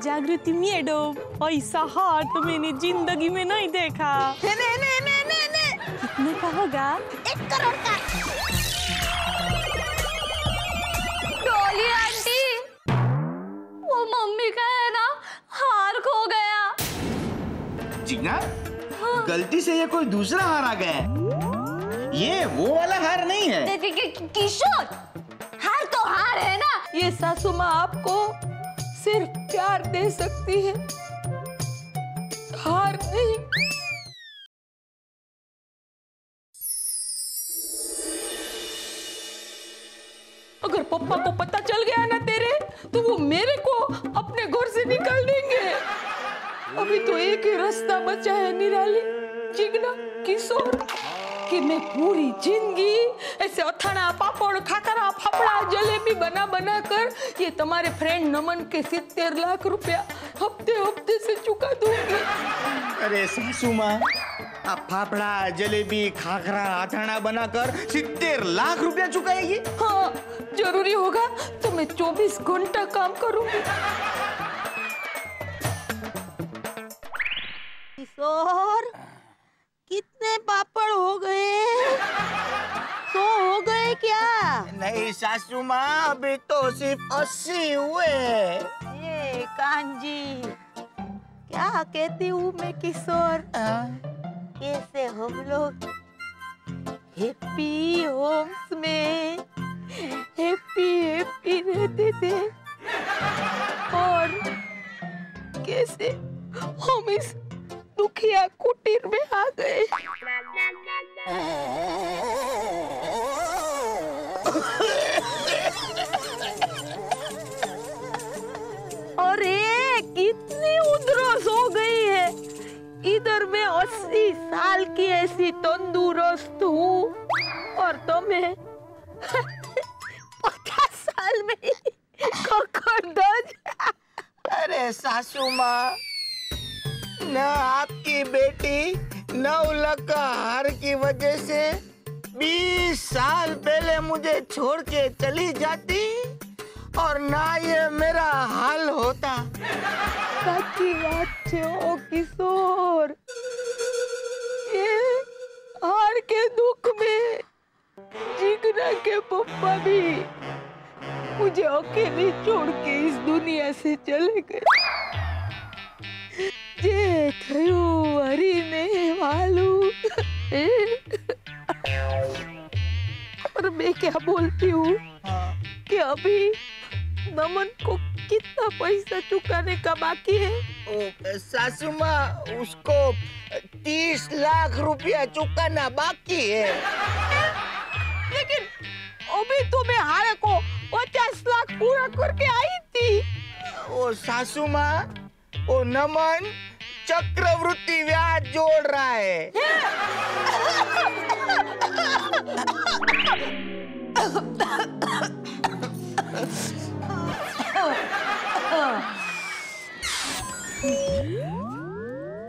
जागृति मैडम, ऐसा हार तो मैंने जिंदगी में नहीं देखा। कितने का होगा? 1 करोड़ का। डॉली आंटी, वो मम्मी का है ना, हार खो गया। जिग्ना, गलती से ये कोई दूसरा हार आ गया है। ये वो वाला हार नहीं है। किशोर, हार तो हार है ना। ये सासू माँ आपको सिर्फ प्यार दे सकती है, हार नहीं। अगर पप्पा को पता चल गया ना तेरे, तो वो मेरे को अपने घर से निकाल देंगे। अभी तो एक ही रास्ता बचा है निराली, जिग्ना, किशोर, कि मैं पूरी जिंदगी ऐसे अथाना पापड़ खाकरा फाफड़ा जलेबी बना बना कर ये तुम्हारे फ्रेंड नमन के 70 लाख रुपया हफ्ते हफ्ते से चुका दूंगी। अरे सासू माँ, आप फाफड़ा जलेबी खाखरा अथाना बनाकर 70 लाख रुपया चुकाएगी? हाँ, जरूरी होगा तो मैं 24 घंटा काम करूंगी। किशोर, कितने पापड़ हो गए? 100 हो गए क्या? नहीं सासू माँ, अभी तो सिर्फ 80 हुए। ये कांजी, क्या कहती हूँ मैं किशोर? कैसे हम लोग हैप्पी होम्स में हैप्पी रहते थे, और कैसे हम इस दुखिया कुटीर में आ गए। अरे कितनी उधरस हो गई है। इधर मैं 80 साल की ऐसी तंदुरुस्त हूँ, और तुम्हें 50 साल में अरे सासू माँ, न आपकी बेटी 9 लाख का हार की वजह से 20 साल पहले मुझे छोड़ के चली जाती, और ना ये मेरा हाल होता। साची बात है ओ किशोर, ये हार के दुख में जिग्ना के पप्पा भी मुझे अकेले छोड़ के इस दुनिया से चले गए। जे थयु हरी ने मालूम। और मैं क्या बोलती हूँ कि अभी नमन को कितना पैसा चुकाने का बाकी है? ओ सासू माँ, उसको 30 लाख रुपया चुकाना बाकी है। लेकिन अभी तो मैं हारे को 50 लाख पूरा करके आई थी। ओ सासू माँ, ओ नमन चक्रवृद्धि ब्याज जोड़ रहा है।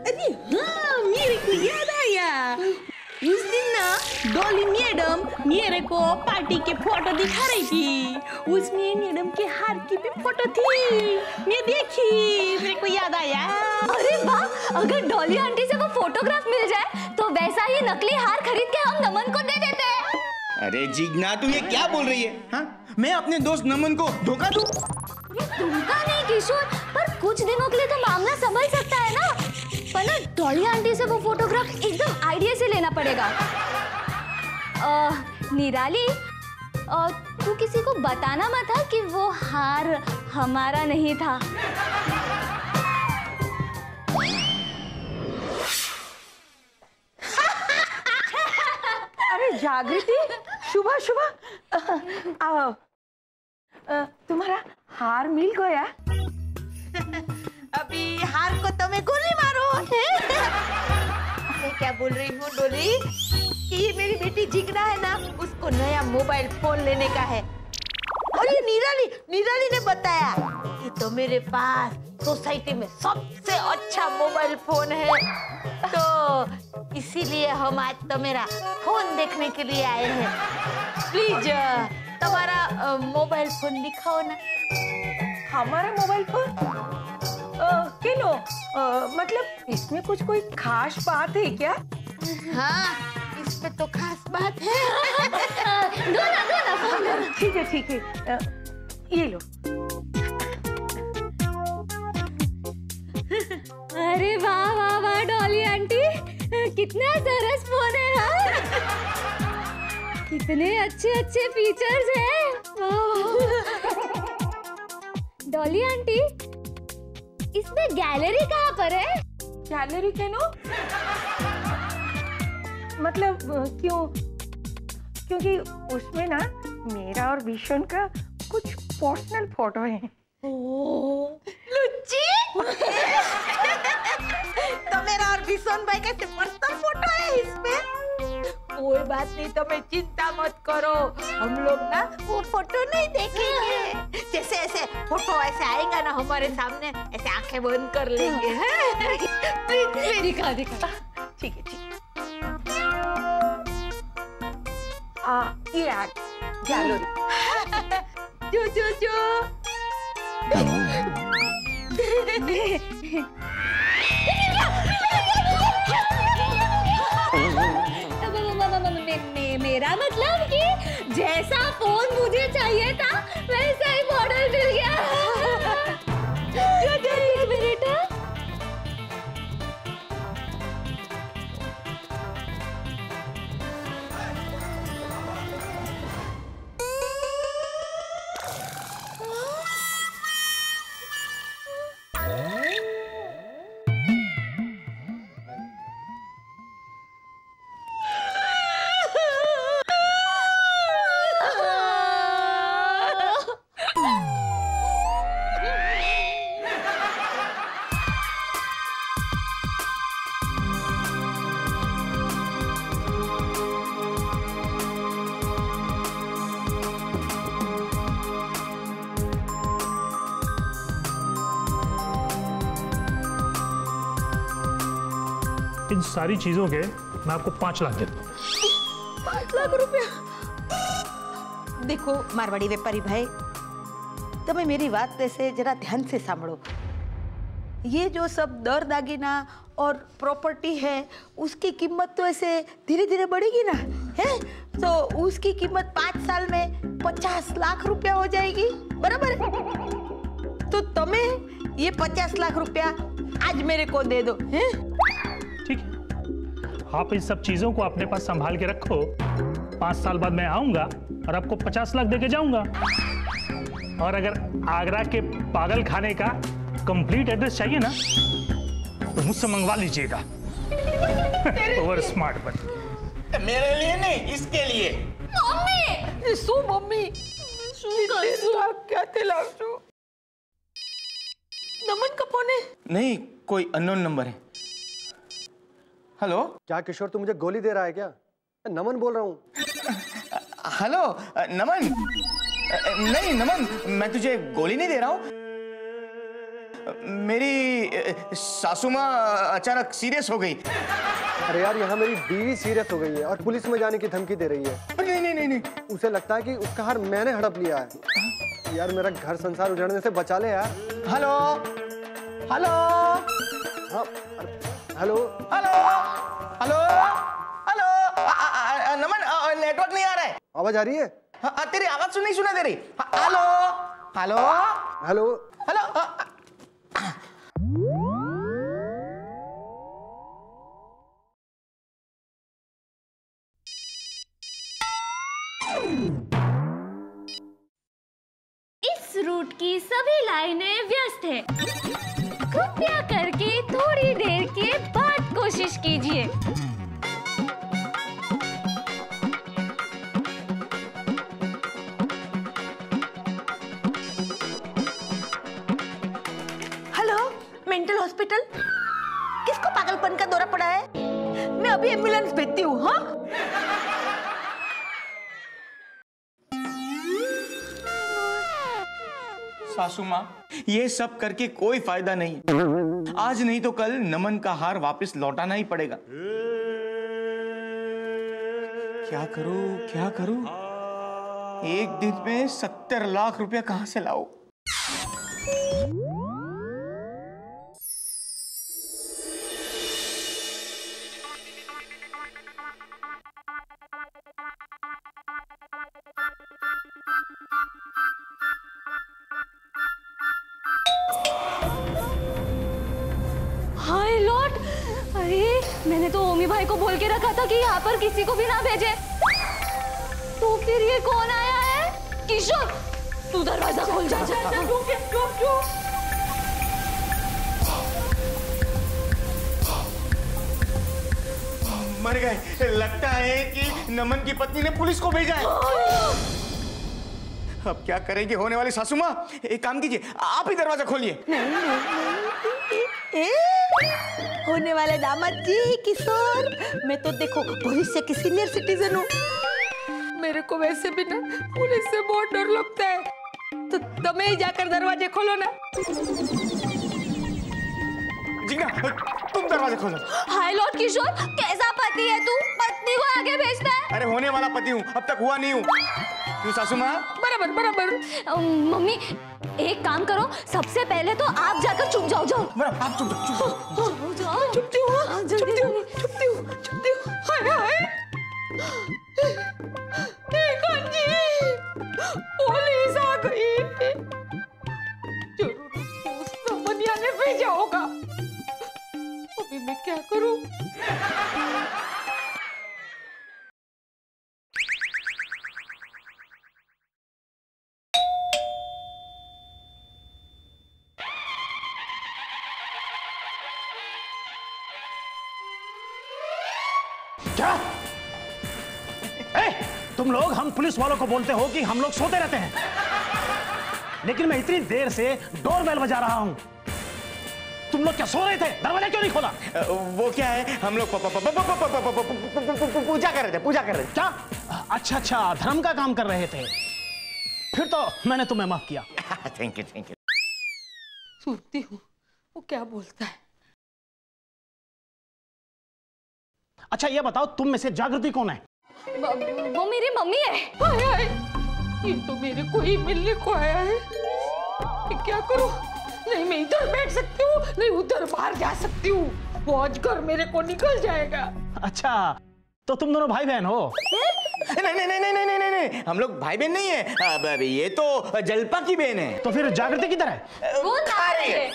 अरे हाँ, मेरे को याद आया। उस दिन ना डॉली मैडम मेरे को पार्टी के फोटो दिखा रही थी, उसमें मैडम के हार की भी फोटो थी। मैं देखी, मेरे को याद आया। अरे वाह, अगर डॉली आंटी से वो फोटोग्राफ मिल जाए तो वैसा ही नकली हार खरीद के हम नमन को दे देते हैं। अरे जिग्ना, तू ये क्या बोल रही है? हाँ, मैं अपने दोस्त नमन को धोखा दूं? तुमका नहीं किशोर, पर कुछ दिनों के लिए तो मामला संभल सकता है ना। पर ना डॉली आंटी से वो फोटोग्राफ एकदम आइडिया से लेना पड़ेगा। निराली, तू किसी को बताना मत था कि वो हार हमारा नहीं था। अरे जागृति, शुभ शुभ, आओ। तुम्हारा हार मिल गया? अभी हार को तुम्हें गोली मारो। मैं क्या बोल रही हूँ डोली, कि ये मेरी बेटी जिग्ना है ना, उसको नया मोबाइल फोन लेने का है। और ये निराली ने बताया कि तो मेरे पास सोसाइटी में सबसे अच्छा मोबाइल फोन है, तो इसीलिए हम आज तो मेरा फोन देखने के लिए आए हैं। प्लीज तुम्हारा मोबाइल फोन दिखाओ ना। हमारा मोबाइल फोन किनो मतलब इसमें कुछ कोई खास बात है क्या? हाँ, इसमें तो खास बात है। दो ना फोन दो। ठीक है ये लो। अरे वाह डॉली आंटी, कितना सरस फोन है। हाँ? कितने अच्छे फीचर्स हैं। डॉली आंटी, इसमें गैलरी कहाँ पर है? गैलरी केनो मतलब क्यों? क्योंकि उसमें ना मेरा और भीषण का कुछ पर्सनल फोटो है। लुच्ची। तो मेरा और भीषण भाई का पर्सनल फोटो है इसमें। कोई बात नहीं, तो मैं चिंता मत करो, हम लोग ना वो फोटो नहीं देखेंगे। जैसे ऐसे फोटो ऐसे आएगा ना हमारे सामने, ऐसे आंखें बंद कर लेंगे। दिखा। ठीक है। ये आ गैलरी। जो मेरा मतलब कि जैसा फोन मुझे चाहिए था वैसा ही मॉडल मिल गया। एक मिनट। इन सारी चीजों के मैं आपको 5 लाख देता हूँ। 5 लाख रुपया? देखो मारवाड़ी व्यापारी भाई, तुम्हें मेरी बात ऐसे जरा ध्यान से सामड़ो। ये जो सब दर दागिना और प्रॉपर्टी है उसकी कीमत तो ऐसे धीरे धीरे बढ़ेगी ना, है? तो उसकी कीमत 5 साल में 50 लाख रुपया हो जाएगी, बराबर है? तो तुम्हें ये 50 लाख रुपया आज मेरे को दे दो, हैं? ठीक है, आप इन सब चीजों को अपने पास संभाल के रखो। 5 साल बाद मैं आऊंगा और आपको 50 लाख देके जाऊंगा। और अगर आगरा के पागल खाने का कंप्लीट एड्रेस चाहिए ना तो मुझसे मंगवा लीजिएगा। ओवर स्मार्ट बन। मेरे लिए नहीं, इसके लिए। मम्मी क्या लाशू? नमन का फोन है? नहीं, कोई अननोन नंबर है। हेलो। क्या किशोर तू मुझे गोली दे रहा है क्या? नमन बोल रहा हूँ। हेलो नमन। नहीं नमन, मैं तुझे गोली नहीं दे रहा हूँ। मेरी सासू माँ अचानक सीरियस हो गई। अरे यार, यहाँ मेरी बीवी सीरियस हो गई है और पुलिस में जाने की धमकी दे रही है। नहीं। उसे लगता है कि उसका हार मैंने हड़प लिया है। यार मेरा घर संसार उजाड़ने से बचा ले यार। हेलो। हाँ, हेलो। नमन, नेटवर्क नहीं आ रहा है। आवाज आ रही है? तेरी आवाज नहीं सुना दे रही। हेलो। इस रूट की सभी लाइनें व्यस्त हैं। कृपया करके थोड़ी देर के बाद कोशिश कीजिए। Hello, mental hospital? किसको पागलपन का दौरा पड़ा है? मैं अभी एम्बुलेंस भेजती हूँ। हाँ, सासू माँ, ये सब करके कोई फायदा नहीं। आज नहीं तो कल नमन का हार वापस लौटाना ही पड़ेगा। क्या करूं? एक दिन में 70 लाख रुपया कहाँ से लाऊं? हाय लॉर्ड, अरे मैंने तो ओमी भाई को बोल के रखा था कि यहाँ पर किसी को भी ना भेजे। तो फिर ये कौन आया है? किशोर, तू दरवाजा खोल जा। मर गए। लगता है कि नमन की पत्नी ने पुलिस को भेजा है। अब क्या करेंगे होने वाली सासू माँ? एक काम कीजिए, आप ही दरवाजा खोलिए। होने वाले दामाद जी किशोर, मैं तो देखो भविष्य की सीनियर सिटीजन हूँ। मेरे को वैसे भी ना पुलिस से बहुत डर लगता है, तो तुम्हें ही जाकर दरवाजे खोलो ना। जीना, तुम दरवाजा खोलो। हाय लॉर्ड किशोर, कैसा पति है तू? पत्नी को आगे भेजता है? अरे होने वाला पति हूँ, अब तक हुआ नहीं हूँ। क्यों सासू माँ? बराबर बराबर। मम्मी एक काम करो, सबसे पहले तो आप जाकर चुप जाओ। आप चुप जाओ। चुपती हूँ। हाय हाय। पुलिस आ गई। जरूर उसको नमनिया ने भेजा होगा। अभी मैं क्या करूं? क्या? तुम लोग हम पुलिस वालों को बोलते हो कि हम लोग सोते रहते हैं, लेकिन मैं इतनी देर से डोरबेल बजा रहा हूं। तुम लोग क्या सो रहे थे? दरवाजा क्यों नहीं खोला? वो क्या है, हम लोग पूजा कर रहे थे। क्या? अच्छा, धर्म का काम कर रहे थे। फिर तो मैंने तुम्हें माफ किया। Thank you. सुनती हूँ वो क्या बोलता है। अच्छा ये बताओ, तुम में से जागृति कौन है? वो मेरी मम्मी है। हाय हाय, ये तो मेरे को ही मिलने को आया है। मैं क्या करूं? नहीं मैं इधर बैठ सकती हूँ, नहीं उधर बाहर जा सकती हूँ। वो अजगर मेरे को निकल जाएगा। अच्छा, तो तुम दोनों भाई बहन हो? नहीं, हम लोग भाई बहन नहीं है। अब ये तो जलपा की बहन है। तो फिर जागृति किधर है? वो नहा रही है।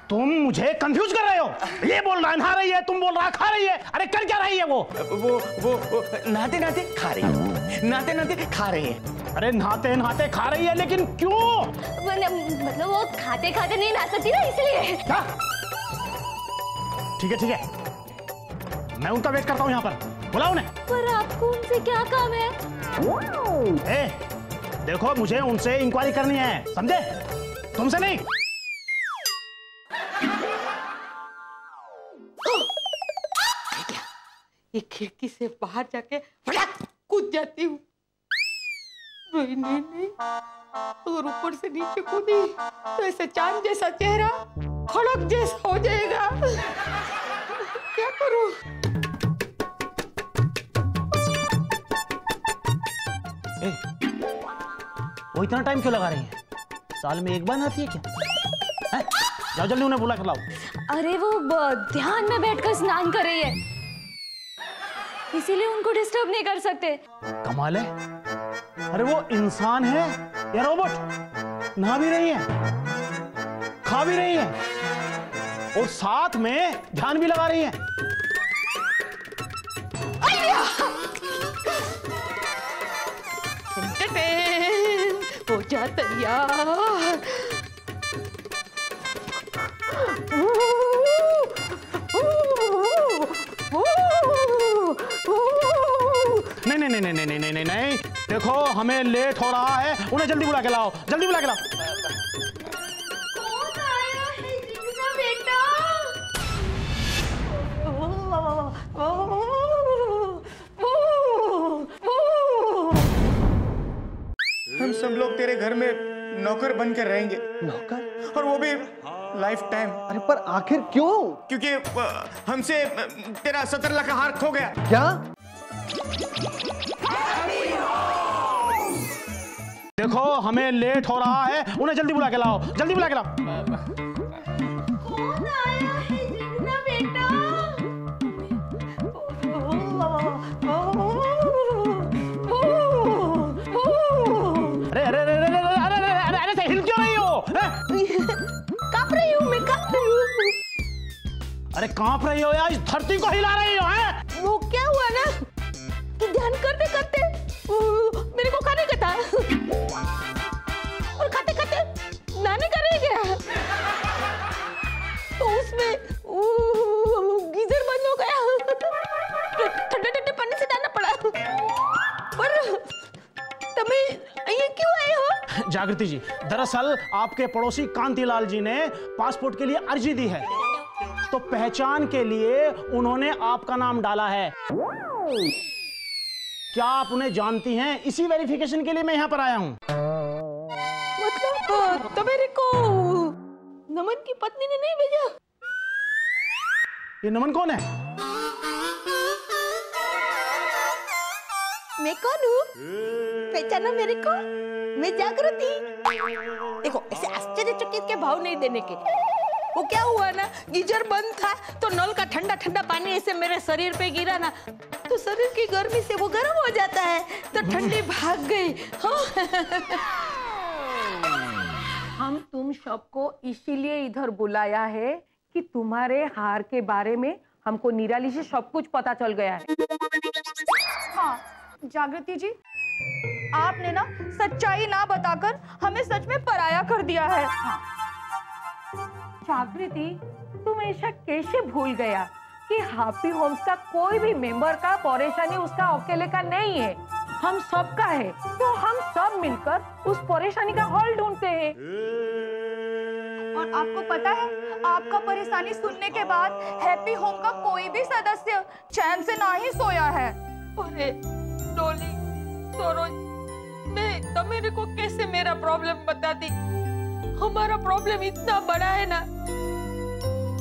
तुम मुझे कंफ्यूज कर रहे हो। ये बोल रहा है नहा रही है, तुम बोल रहा खा रही है। अरे कर क्या रही है वो नहाते नहाते खा रही है। नहाते नहाते खा रही है। अरे नहाते नहाते खा रही है, लेकिन क्यों? मतलब वो खाते खाते नहीं नहा सकती ना, इसलिए। क्या? ठीक है, मैं उनका वेट करता हूँ यहाँ पर। बुलाओ उन्हें। पर आपको उनसे क्या काम है? देखो मुझे उनसे इंक्वायरी करनी है, समझे? तुमसे नहीं। ये खिड़की से बाहर जाके फटाक कूद जाती हूँ। नहीं, अगर ऊपर से नीचे कूदी तो ऐसे चांद जैसा चेहरा खड़क जैसा हो जाएगा। क्या करूँ? वो इतना टाइम क्यों लगा रही है? साल में एक बार आती है क्या? जाओ जल्दी उन्हें बुला कर लाओ। अरे वो ध्यान में बैठकर स्नान कर रही है, इसीलिए उनको डिस्टर्ब नहीं कर सकते। कमाल है। अरे वो इंसान है या रोबोट? नहा भी रही है, खा भी रही है और साथ में ध्यान भी लगा रही है। हो जा तैयार। नहीं, देखो हमें लेट हो रहा है, उन्हें जल्दी बुला के लाओ, जल्दी बुला के लाओ। कौन आया है जीना बेटा? हम सब लोग तेरे घर में नौकर बनकर रहेंगे। नौकर? और वो भी लाइफ टाइम। अरे पर आखिर क्यों? क्योंकि हमसे तेरा 70 लाख का हार खो गया। क्या? देखो हमें लेट हो रहा है, उन्हें जल्दी बुला के लाओ, जल्दी बुला के लाओ। कौन आया है जिगना बेटा? अरे अरे अरे अरे अरे अरे अरे अरे हिल क्यों रही हो? कांप रही हूँ मैं, कांप रही हूँ। अरे कांप रही हो या इस धरती को हिला रही हो? हैं? वो क्या हुआ ना कि ध्यान करते करते मेरे को खाने का था और खाते खाते नाने का रह गया, तो उसमें गीजर बंद हो गया, ठंडे ठंडे पानी से डालना पड़ा। पर तुम्हें ये क्यों आए हो? जागृति जी, दरअसल आपके पड़ोसी कांतिलाल जी ने पासपोर्ट के लिए अर्जी दी है, तो पहचान के लिए उन्होंने आपका नाम डाला है। क्या आप उन्हें जानती हैं? इसी वेरिफिकेशन के लिए मैं यहाँ पर आया हूँ। मतलब तो मेरे को नमन की पत्नी ने नहीं भेजा? ये नमन कौन है? मैं कौन हूँ? पहचाना मेरे को? मैं जागृति। देखो ऐसे आश्चर्यचकित के भाव नहीं देने के। वो क्या हुआ ना, गीजर बंद था तो नल का ठंडा ठंडा पानी ऐसे मेरे शरीर पे गिरा ना, तो शरीर की गर्मी से वो गर्म हो जाता है, तो ठंडी भाग गई। हम तुम सबको इसीलिए इधर बुलाया है कि तुम्हारे हार के बारे में हमको निराली से सब कुछ पता चल गया है। हाँ जागृति जी, आपने ना सच्चाई ना बताकर हमें सच में पराया कर दिया है। जागृति, तुम ऐसा कैसे भूल गया कि हैप्पी होम्स का कोई भी मेंबर का परेशानी उसका अकेले का नहीं है, हम सबका है। तो हम सब मिलकर उस परेशानी का हल ढूंढते हैं। और आपको पता है, आपका परेशानी सुनने के बाद हैप्पी होम का कोई भी सदस्य चैन से ना ही सोया है। अरे डोली, सरोज, मैं तो मेरे को कैसे मेरा प्रॉब्लम बता दी? हमारा प्रॉब्लम इतना बड़ा है ना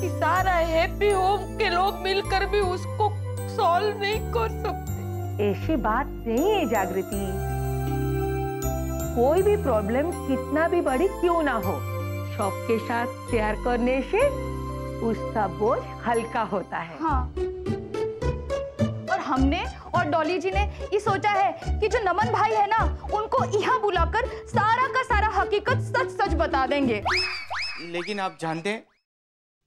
कि सारा हैप्पी होम के लोग मिलकर भी उसको सॉल्व नहीं कर सकते। ऐसी बात नहीं है जागृति, कोई भी प्रॉब्लम कितना भी बड़ी क्यों ना हो, सबके साथ शेयर करने से उसका बोझ हल्का होता है। हाँ, और हमने और डॉली जी ने ये सोचा है कि जो नमन भाई है ना, उनको यहाँ बुलाकर सारा का सारा हकीकत सच सच बता देंगे। लेकिन आप जानते हैं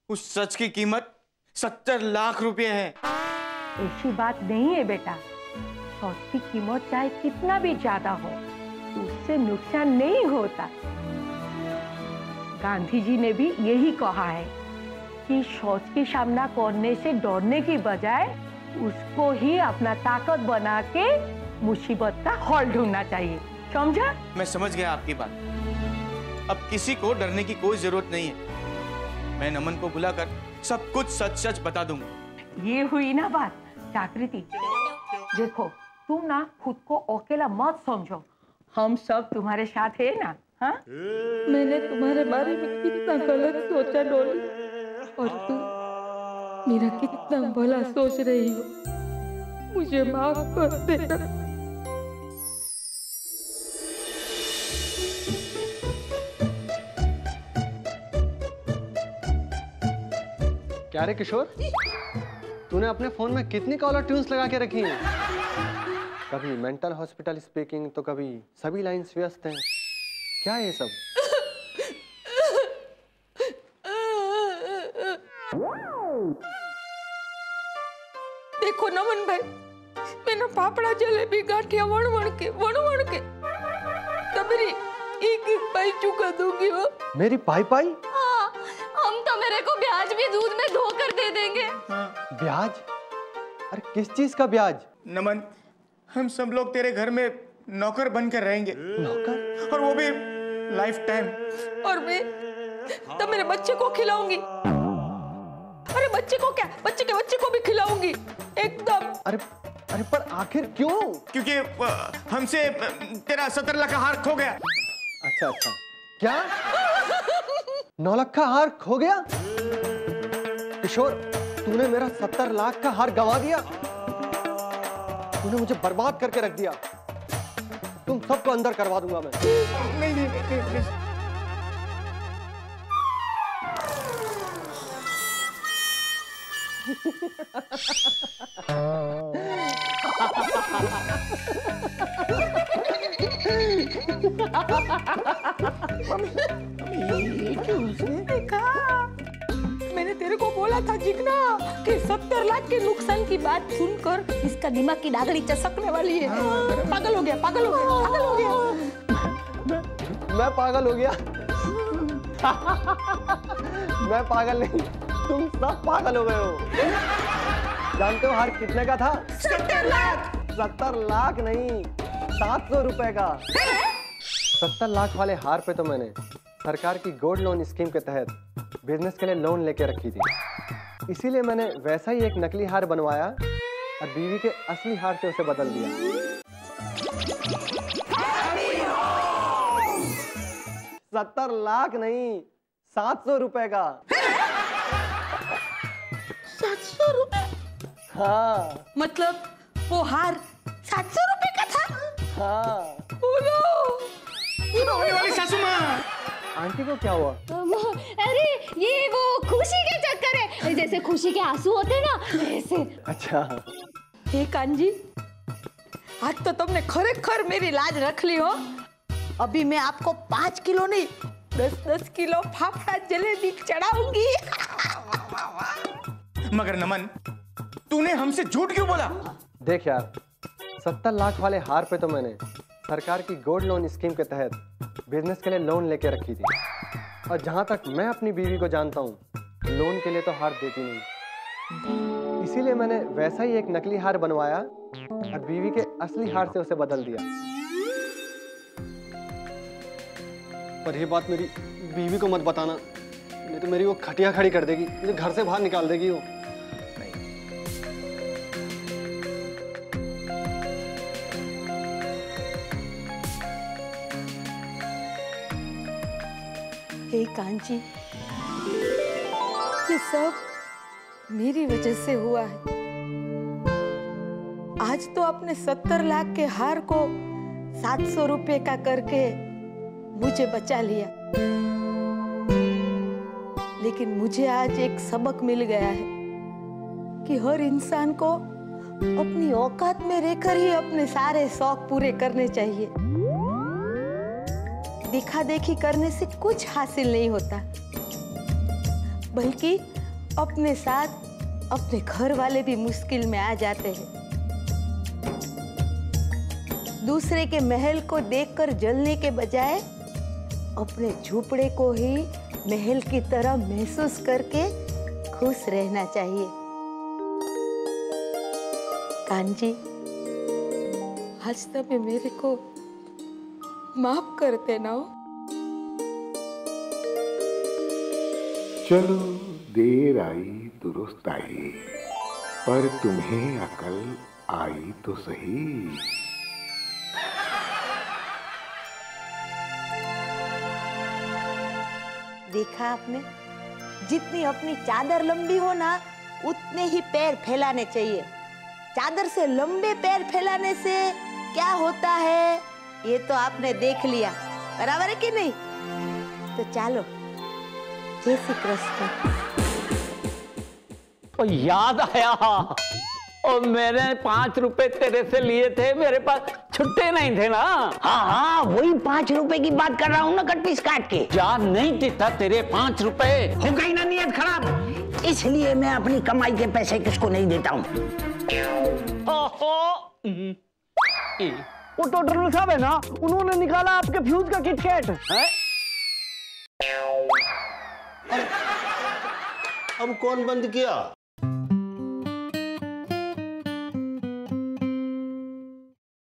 उस सच की कीमत 70 लाख रुपए है। ऐसी बात नहीं है बेटा, सच की कीमत चाहे कितना भी ज्यादा हो, उससे नुकसान नहीं होता। गांधी जी ने भी यही कहा है कि सच की सामना करने से डरने की बजाय उसको ही अपना ताकत बना के मुसीबत का हल ढूंढना चाहिए, समझा? मैं समझ गया आपकी बात। अब किसी को डरने की कोई जरूरत नहीं है। मैं नमन को बुलाकर सब कुछ सच सच बता दूंगा। ये हुई ना बात जागृति। देखो तुम ना खुद को अकेला मत समझो, हम सब तुम्हारे साथ है ना। हाँ, मैंने तुम्हारे बारे में कितना गलत सोचा डोली, और तुम मेरा कितना भला सोच रही हो। मुझे माफ कर देना। क्या रे किशोर, तूने अपने फोन में कितनी कॉलर ट्यून्स लगा के रखी हैं? कभी मेंटल हॉस्पिटल स्पीकिंग तो कभी सभी लाइंस व्यस्त हैं। क्या है ये सब? देखो नमन भाई, मैंने पापड़ा जलेबी गाठिया वण के तबरी एक पाई चुका दूंगी हो। मेरी पाई पाई? हाँ, हम तो मेरे को ब्याज भी दूध में धोकर दे देंगे। ब्याज? अरे किस चीज का ब्याज? नमन, हम सब लोग तेरे घर में नौकर बनकर रहेंगे। नौकर? और वो भी लाइफ टाइम। और मैं तो मेरे बच्चे को खिलाऊंगी। अरे बच्चे को क्या, बच्चे के बच्चे को भी खिलाऊंगी एकदम। अरे अरे पर आखिर क्यों? क्योंकि हमसे तेरा 70 लाख का हार खो गया। अच्छा अच्छा, क्या 9 लाख का हार खो गया? किशोर, तूने मेरा 70 लाख का हार गंवा दिया। तूने मुझे बर्बाद करके रख दिया। तुम सबको अंदर करवा दूंगा मैं। नहीं नहीं नहीं, प्लीज। देखा, मैंने तेरे को बोला था जिगना कि 70 लाख के नुकसान की बात सुनकर इसका दिमाग की डागड़ी चसकने वाली है। पागल हो गया, पागल हो गया, पागल हो गया। मैं पागल हो गया? मैं पागल नहीं, तुम सब पागल हो गए हो। जानते हो हार कितने का था? 70 लाख। 70 लाख नहीं, 700 रुपए का। 70 लाख वाले हार पे तो मैंने सरकार की गोल्ड लोन स्कीम के तहत बिजनेस के लिए लोन लेके रखी थी। इसीलिए मैंने वैसा ही एक नकली हार बनवाया और बीवी के असली हार से उसे बदल दिया। 70 लाख नहीं, 700 रुपए का। 700 रुपए? हाँ मतलब वो हार 700 रुपए का था? हाँ। होने वाली सासू माँ। आंटी को क्या हुआ? अरे ये वो खुशी के चक्कर है, जैसे खुशी के आंसू होते हैं ना, ऐसे। अच्छा। हे कांजी, आज तो तुमने खरेखर मेरी लाज रख ली हो। अभी मैं आपको 5 किलो नहीं 10-10 किलो फाफड़ा जलेबी चढ़ाऊंगी। मगर नमन, तूने हमसे झूठ क्यों बोला? देख यार, 70 लाख वाले हार पे तो मैंने सरकार की गोल्ड लोन स्कीम के तहत बिजनेस के लिए लोन लेके रखी थी। और जहां तक मैं अपनी बीवी को जानता हूँ, लोन के लिए तो हार देती नहीं। इसीलिए मैंने वैसा ही एक नकली हार बनवाया और बीवी के असली हार से उसे बदल दिया। पर ये बात मेरी बीवी को मत बताना, नहीं तो मेरी वो खटिया खड़ी कर देगी, मुझे घर से बाहर निकाल देगी वो। हे कांची, ये सब मेरी वजह से हुआ है। आज तो अपने 70 लाख के हार को 700 रुपए का करके मुझे बचा लिया, लेकिन मुझे आज एक सबक मिल गया है कि हर इंसान को अपनी औकात में रहकर ही अपने सारे शौक पूरे करने चाहिए। देखा देखी करने से कुछ हासिल नहीं होता, बल्कि अपने साथ अपने घर वाले भी मुश्किल में आ जाते हैं। दूसरे के महल को देखकर जलने के बजाय अपने झोपड़े को ही महल की तरह महसूस करके खुश रहना चाहिए। कांजी, आज तक मेरे को माफ कर देना हो। चलो देर आई दुरुस्त आई, पर तुम्हें अकल आई तो सही। देखा आपने, जितनी अपनी चादर लंबी हो ना, उतने ही पैर फैलाने चाहिए। चादर से लंबे पैर फैलाने से क्या होता है, ये तो आपने देख लिया, बराबर है कि नहीं? तो चलो, जय श्री कृष्ण। ओ याद आया, और मैंने 5 रुपए तेरे से लिए थे, मेरे पास छुट्टे नहीं थे ना। हाँ हाँ, वही 5 रुपए की बात कर रहा हूँ ना, कट पीस काट के। याद नहीं देता तेरे 5 रुपए। हो गई ना नियत खराब, इसलिए मैं अपनी कमाई के पैसे किसको नहीं देता हूँ। वो टोटल साहब है ना, उन्होंने निकाला आपके फ्यूज का किटकैट है। अब कौन बंद किया?